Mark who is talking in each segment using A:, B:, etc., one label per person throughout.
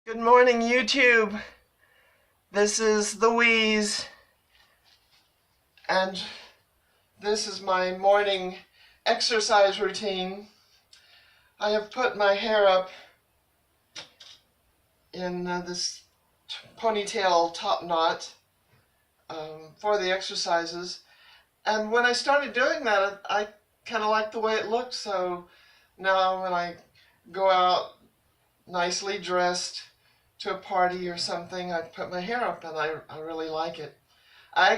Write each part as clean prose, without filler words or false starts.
A: Good morning, YouTube. This is the Wheeze, and this is my morning exercise routine. I have put my hair up in this ponytail top knot for the exercises, and when I started doing that, I kind of liked the way it looked, so now when I go out nicely dressed to a party or something, I put my hair up and I really like it. I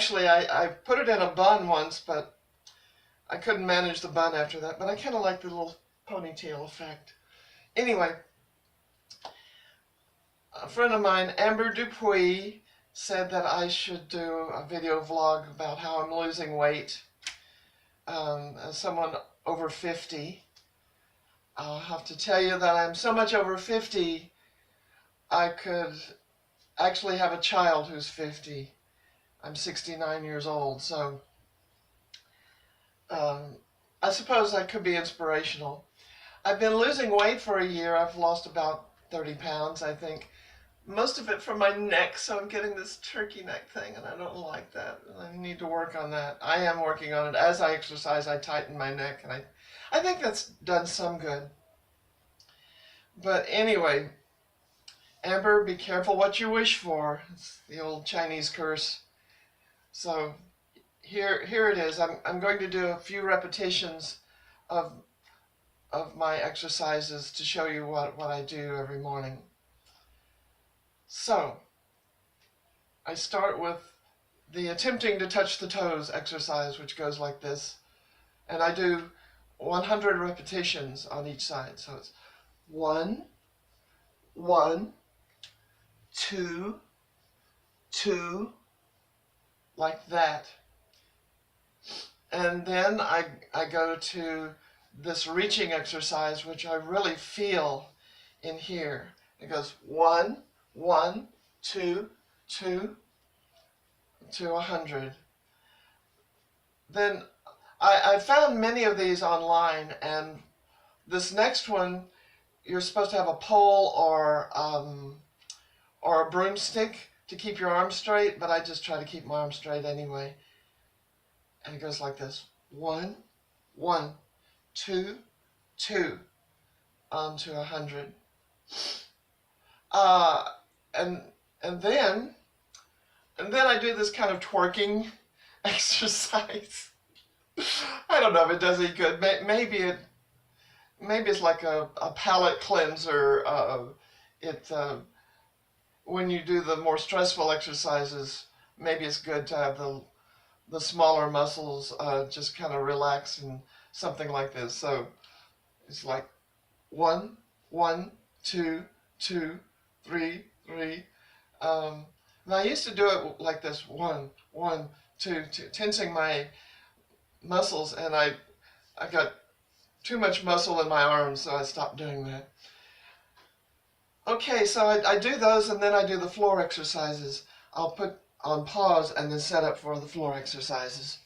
A: put it in a bun once, but I couldn't manage the bun after that, but I kind of like the little ponytail effect. Anyway, a friend of mine, Amber Dupuy, said that I should do a video vlog about how I'm losing weight as someone over 50. I'll have to tell you that I'm so much over 50, I could actually have a child who's 50. I'm 69 years old, so I suppose that could be inspirational. I've been losing weight for a year. I've lost about 30 pounds, I think. Most of it from my neck, so I'm getting this turkey neck thing, and I don't like that. I need to work on that. I am working on it. As I exercise, I tighten my neck, and I think that's done some good. But anyway, Amber, be careful what you wish for. It's the old Chinese curse. So here it is. I'm going to do a few repetitions of my exercises to show you what I do every morning. So I start with the attempting to touch the toes exercise, which goes like this. And I do 100 repetitions on each side. So it's 1, 1, 2, 2, like that. And then I go to this reaching exercise, which I really feel in here. It goes 1, 1, 2, 2, to 100. Then I found many of these online, and this next one, you're supposed to have a pole or a broomstick to keep your arms straight, but I just try to keep my arms straight anyway. And it goes like this: 1, 1, 2, 2, on to 100. And then I do this kind of twerking exercise. I don't know if it does any good. Maybe it's like a palate cleanser. When you do the more stressful exercises, maybe it's good to have the smaller muscles just kind of relax and something like this. So it's like 1, 1, 2, 2, 3, 3. And I used to do it like this: 1, 1, 2, 2, tensing my muscles, and I got too much muscle in my arms, so I stopped doing that. Okay, so I do those, and then I do the floor exercises. I'll put on pause and then set up for the floor exercises.